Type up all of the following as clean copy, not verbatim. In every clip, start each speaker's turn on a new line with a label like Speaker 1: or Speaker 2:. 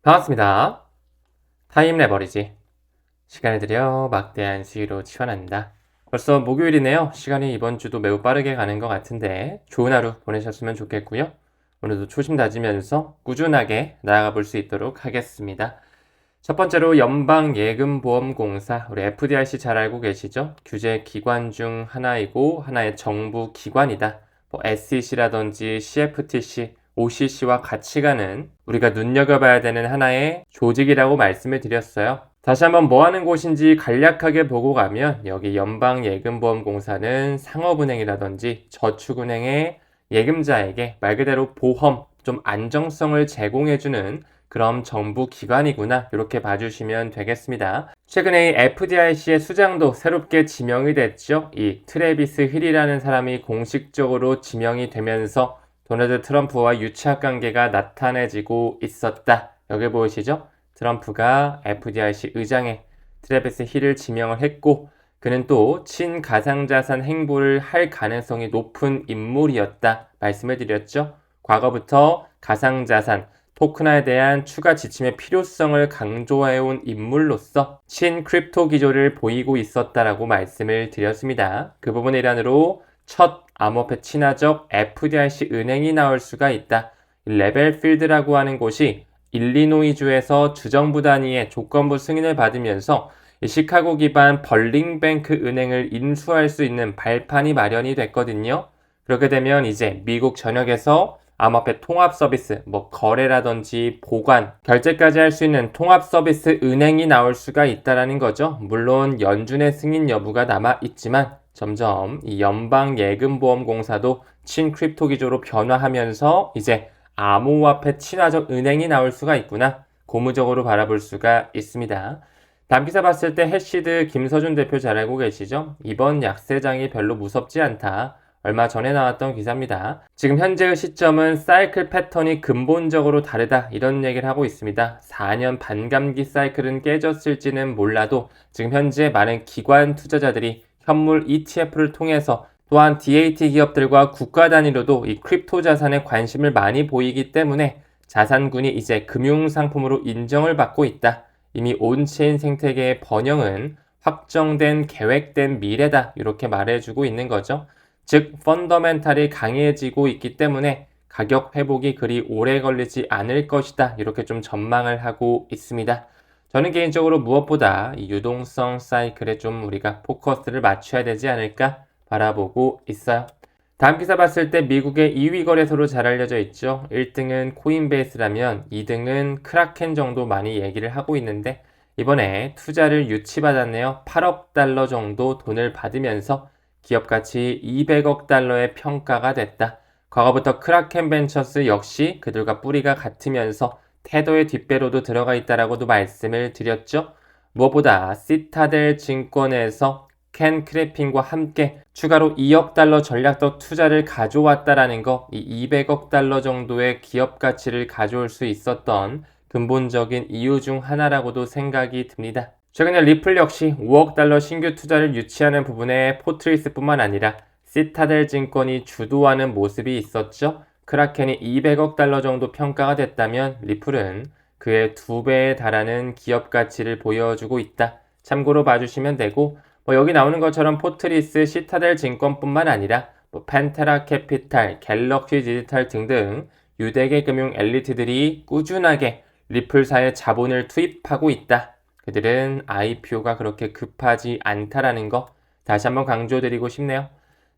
Speaker 1: 반갑습니다. 타임 레버리지. 시간을 들여 막대한 수익으로 치환한다. 벌써 목요일이네요. 시간이 이번 주도 매우 빠르게 가는 것 같은데 좋은 하루 보내셨으면 좋겠고요. 오늘도 초심 다지면서 꾸준하게 나아가 볼 수 있도록 하겠습니다. 첫 번째로 연방예금보험공사, 우리 FDIC 잘 알고 계시죠? 규제 기관 중 하나이고 하나의 정부 기관이다. SEC라든지 CFTC, OCC와 같이 가는 우리가 눈여겨봐야 되는 하나의 조직이라고 말씀을 드렸어요. 다시 한번 뭐 하는 곳인지 간략하게 보고 가면 여기 연방예금보험공사는 상업은행이라든지 저축은행의 예금자에게 말 그대로 보험, 좀 안정성을 제공해주는 그럼 정부 기관이구나 이렇게 봐주시면 되겠습니다. 최근에 이 FDIC의 수장도 새롭게 지명이 됐죠. 이 트래비스 힐이라는 사람이 공식적으로 지명이 되면서 도널드 트럼프와 유착 관계가 나타내지고 있었다. 여기 보이시죠? 트럼프가 FDIC 의장에 트래비스 힐을 지명을 했고 그는 또 친가상자산 행보를 할 가능성이 높은 인물이었다 말씀을 드렸죠. 과거부터 가상자산, 토큰화에 대한 추가 지침의 필요성을 강조해온 인물로서 친크립토 기조를 보이고 있었다라고 말씀을 드렸습니다. 그 부분의 일환으로 첫 암호화폐 친화적 FDIC 은행이 나올 수가 있다. 레벨필드라고 하는 곳이 일리노이주에서 주정부 단위의 조건부 승인을 받으면서 시카고 기반 벌링뱅크 은행을 인수할 수 있는 발판이 마련이 됐거든요. 그렇게 되면 이제 미국 전역에서 암호화폐 통합 서비스, 거래라든지 보관, 결제까지 할 수 있는 통합 서비스 은행이 나올 수가 있다라는 거죠. 물론 연준의 승인 여부가 남아 있지만 점점 이 연방예금보험공사도 친크립토 기조로 변화하면서 이제 암호화폐 친화적 은행이 나올 수가 있구나. 고무적으로 바라볼 수가 있습니다. 다음 기사 봤을 때 해시드 김서준 대표 잘 알고 계시죠? 이번 약세장이 별로 무섭지 않다. 얼마 전에 나왔던 기사입니다. 지금 현재의 시점은 사이클 패턴이 근본적으로 다르다 이런 얘기를 하고 있습니다. 4년 반감기 사이클은 깨졌을지는 몰라도 지금 현재 많은 기관 투자자들이 현물 ETF를 통해서 또한 DAT 기업들과 국가 단위로도 이 크립토 자산에 관심을 많이 보이기 때문에 자산군이 이제 금융상품으로 인정을 받고 있다. 이미 온체인 생태계의 번영은 확정된 계획된 미래다 이렇게 말해주고 있는 거죠. 즉 펀더멘탈이 강해지고 있기 때문에 가격 회복이 그리 오래 걸리지 않을 것이다 이렇게 좀 전망을 하고 있습니다. 저는 개인적으로 무엇보다 이 유동성 사이클에 좀 우리가 포커스를 맞춰야 되지 않을까 바라보고 있어요. 다음 기사 봤을 때 미국의 2위 거래소로 잘 알려져 있죠. 1등은 코인베이스라면 2등은 크라켄 정도 많이 얘기를 하고 있는데 이번에 투자를 유치받았네요. 8억 달러 정도 돈을 받으면서 기업가치 200억 달러의 평가가 됐다. 과거부터 크라켄 벤처스 역시 그들과 뿌리가 같으면서 태도의 뒷배로도 들어가 있다라고도 말씀을 드렸죠. 무엇보다 시타델 증권에서 켄 크래핑과 함께 추가로 2억 달러 전략적 투자를 가져왔다라는 거, 이 200억 달러 정도의 기업 가치를 가져올 수 있었던 근본적인 이유 중 하나라고도 생각이 듭니다. 최근에 리플 역시 5억 달러 신규 투자를 유치하는 부분에 포트리스뿐만 아니라 시타델 증권이 주도하는 모습이 있었죠. 크라켄이 200억 달러 정도 평가가 됐다면 리플은 그의 2배에 달하는 기업 가치를 보여주고 있다. 참고로 봐주시면 되고 여기 나오는 것처럼 포트리스, 시타델 증권뿐만 아니라 펜테라 캐피탈, 갤럭시 디지털 등등 유대계 금융 엘리트들이 꾸준하게 리플사에 자본을 투입하고 있다. 그들은 IPO가 그렇게 급하지 않다라는 거 다시 한번 강조드리고 싶네요.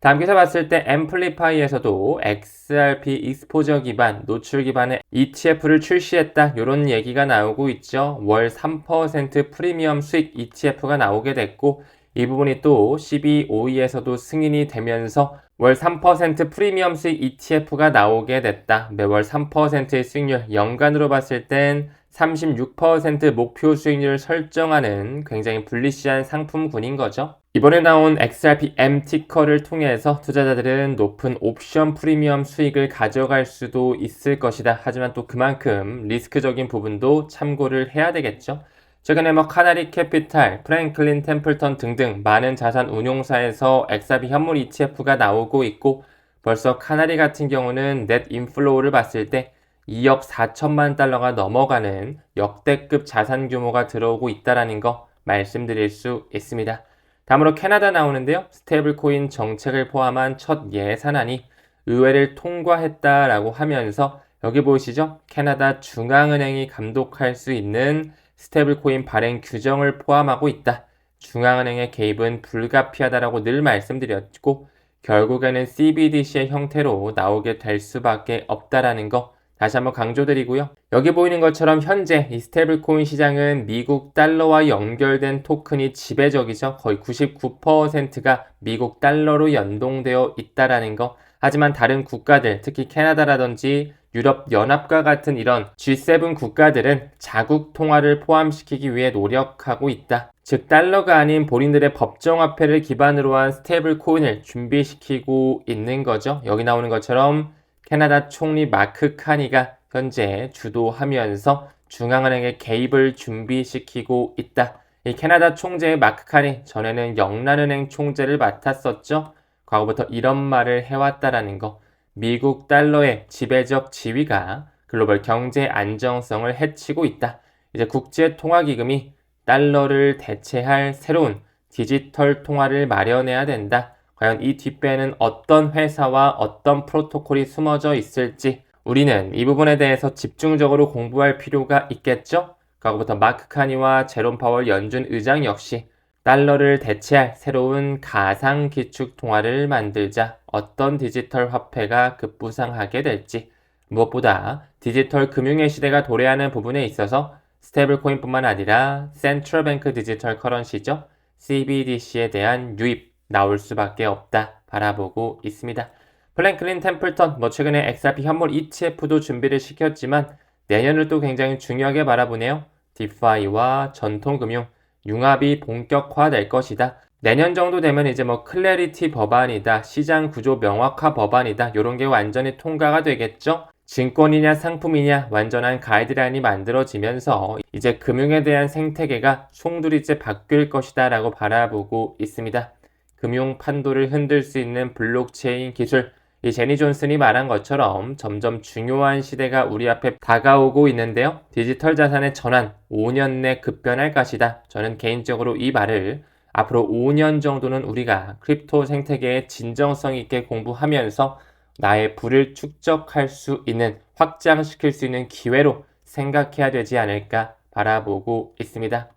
Speaker 1: 다음 기사 봤을 때 앰플리파이에서도 XRP 익스포저 기반, 노출 기반의 ETF를 출시했다. 이런 얘기가 나오고 있죠. 월 3% 프리미엄 수익 ETF가 나오게 됐고 이 부분이 또 CBOE에서도 승인이 되면서 월 3% 프리미엄 수익 ETF가 나오게 됐다. 매월 3%의 수익률, 연간으로 봤을 땐 36% 목표 수익률을 설정하는 굉장히 불리시한 상품군인 거죠. 이번에 나온 XRP M 티커를 통해서 투자자들은 높은 옵션 프리미엄 수익을 가져갈 수도 있을 것이다. 하지만 또 그만큼 리스크적인 부분도 참고를 해야 되겠죠. 최근에 카나리 캐피탈, 프랭클린 템플턴 등등 많은 자산 운용사에서 XRP 현물 ETF가 나오고 있고 벌써 카나리 같은 경우는 넷 인플로우를 봤을 때 2억 4천만 달러가 넘어가는 역대급 자산 규모가 들어오고 있다는 거 말씀드릴 수 있습니다. 다음으로 캐나다 나오는데요. 스테이블 코인 정책을 포함한 첫 예산안이 의회를 통과했다라고 하면서 여기 보이시죠? 캐나다 중앙은행이 감독할 수 있는 스테이블 코인 발행 규정을 포함하고 있다. 중앙은행의 개입은 불가피하다라고 늘 말씀드렸고 결국에는 CBDC의 형태로 나오게 될 수밖에 없다라는 거 다시 한번 강조드리고요. 여기 보이는 것처럼 현재 이 스테이블 코인 시장은 미국 달러와 연결된 토큰이 지배적이죠. 거의 99%가 미국 달러로 연동되어 있다라는 거. 하지만 다른 국가들, 특히 캐나다라든지 유럽 연합과 같은 이런 G7 국가들은 자국 통화를 포함시키기 위해 노력하고 있다. 즉 달러가 아닌 본인들의 법정화폐를 기반으로 한 스테이블 코인을 준비시키고 있는 거죠. 여기 나오는 것처럼 캐나다 총리 마크 카니가 현재 주도하면서 중앙은행의 개입을 준비시키고 있다. 이 캐나다 총재의 마크 카니 전에는 영란은행 총재를 맡았었죠. 과거부터 이런 말을 해왔다라는 거. 미국 달러의 지배적 지위가 글로벌 경제 안정성을 해치고 있다. 이제 국제통화기금이 달러를 대체할 새로운 디지털 통화를 마련해야 된다. 과연 이 뒷배에는 어떤 회사와 어떤 프로토콜이 숨어져 있을지 우리는 이 부분에 대해서 집중적으로 공부할 필요가 있겠죠? 과거부터 마크 카니와 제롬 파월 연준 의장 역시 달러를 대체할 새로운 가상 기축 통화를 만들자 어떤 디지털 화폐가 급부상하게 될지 무엇보다 디지털 금융의 시대가 도래하는 부분에 있어서 스테이블 코인뿐만 아니라 센트럴 뱅크 디지털 커런시죠. CBDC에 대한 유입 나올 수밖에 없다 바라보고 있습니다. 플랭클린 템플턴 최근에 XRP 현물 ETF도 준비를 시켰지만 내년을 또 굉장히 중요하게 바라보네요. 디파이와 전통금융 융합이 본격화될 것이다. 내년 정도 되면 이제 클래리티 법안이다. 시장 구조 명확화 법안이다. 이런 게 완전히 통과가 되겠죠. 증권이냐 상품이냐 완전한 가이드라인이 만들어지면서 이제 금융에 대한 생태계가 송두리째 바뀔 것이다 라고 바라보고 있습니다. 금융 판도를 흔들 수 있는 블록체인 기술, 이 제니 존슨이 말한 것처럼 점점 중요한 시대가 우리 앞에 다가오고 있는데요. 디지털 자산의 전환 5년 내 급변할 것이다. 저는 개인적으로 이 말을 앞으로 5년 정도는 우리가 크립토 생태계의 진정성 있게 공부하면서 나의 부를 축적할 수 있는, 확장시킬 수 있는 기회로 생각해야 되지 않을까 바라보고 있습니다.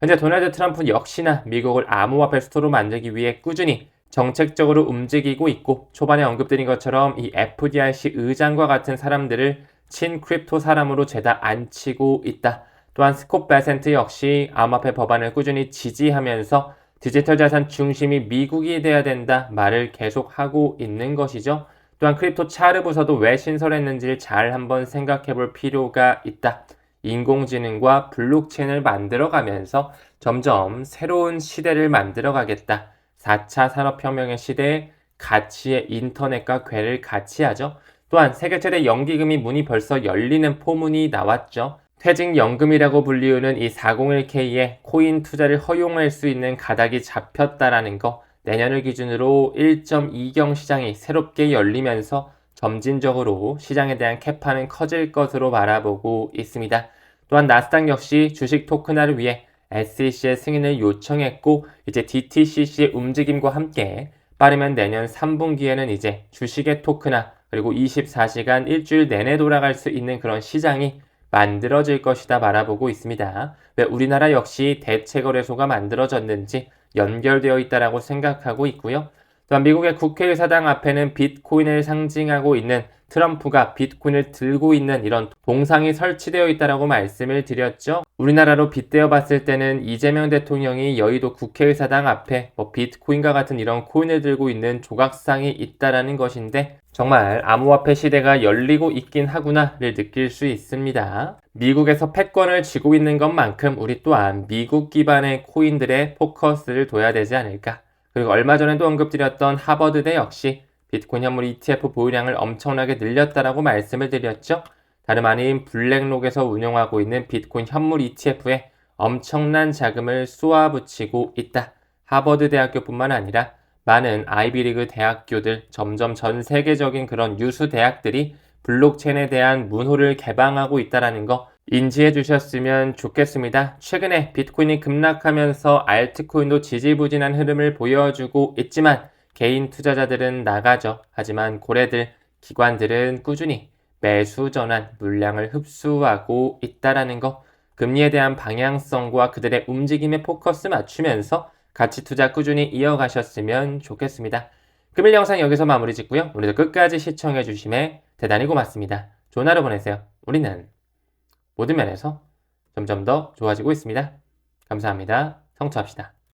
Speaker 1: 현재 도널드 트럼프 역시나 미국을 암호화폐 수도로 만들기 위해 꾸준히 정책적으로 움직이고 있고 초반에 언급드린 것처럼 이 FDIC 의장과 같은 사람들을 친 크립토 사람으로 죄다 앉히고 있다. 또한 스콧 베센트 역시 암호화폐 법안을 꾸준히 지지하면서 디지털 자산 중심이 미국이 돼야 된다 말을 계속하고 있는 것이죠. 또한 크립토 차르 부서도 왜 신설했는지를 잘 한번 생각해 볼 필요가 있다. 인공지능과 블록체인을 만들어가면서 점점 새로운 시대를 만들어가겠다. 4차 산업혁명의 시대에 가치의 인터넷과 괴를 같이 하죠. 또한 세계 최대 연기금이 문이 벌써 열리는 포문이 나왔죠. 퇴직연금이라고 불리우는 이 401k에 코인 투자를 허용할 수 있는 가닥이 잡혔다라는 거, 내년을 기준으로 1.2경 시장이 새롭게 열리면서 점진적으로 시장에 대한 캐파는 커질 것으로 바라보고 있습니다. 또한 나스닥 역시 주식 토큰화를 위해 SEC의 승인을 요청했고 이제 DTCC의 움직임과 함께 빠르면 내년 3분기에는 이제 주식의 토큰화 그리고 24시간 일주일 내내 돌아갈 수 있는 그런 시장이 만들어질 것이다 바라보고 있습니다. 왜 우리나라 역시 대체거래소가 만들어졌는지 연결되어 있다라고 생각하고 있고요. 또한 미국의 국회의사당 앞에는 비트코인을 상징하고 있는 트럼프가 비트코인을 들고 있는 이런 동상이 설치되어 있다라고 말씀을 드렸죠. 우리나라로 빗대어 봤을 때는 이재명 대통령이 여의도 국회의사당 앞에 비트코인과 같은 이런 코인을 들고 있는 조각상이 있다라는 것인데 정말 암호화폐 시대가 열리고 있긴 하구나를 느낄 수 있습니다. 미국에서 패권을 쥐고 있는 것만큼 우리 또한 미국 기반의 코인들의 포커스를 둬야 되지 않을까. 그리고 얼마 전에도 언급드렸던 하버드대 역시 비트코인 현물 ETF 보유량을 엄청나게 늘렸다라고 말씀을 드렸죠. 다름 아닌 블랙록에서 운영하고 있는 비트코인 현물 ETF에 엄청난 자금을 쏘아붙이고 있다. 하버드 대학교뿐만 아니라 많은 아이비리그 대학교들, 점점 전 세계적인 그런 유수 대학들이 블록체인에 대한 문호를 개방하고 있다는 거 인지해 주셨으면 좋겠습니다. 최근에 비트코인이 급락하면서 알트코인도 지지부진한 흐름을 보여주고 있지만 개인 투자자들은 나가죠. 하지만 고래들, 기관들은 꾸준히 매수 전환 물량을 흡수하고 있다는 거, 금리에 대한 방향성과 그들의 움직임에 포커스 맞추면서 가치 투자 꾸준히 이어가셨으면 좋겠습니다. 금일 영상 여기서 마무리 짓고요. 오늘도 끝까지 시청해 주심에 대단히 고맙습니다. 좋은 하루 보내세요. 우리는 모든 면에서 점점 더 좋아지고 있습니다. 감사합니다. 성투합시다.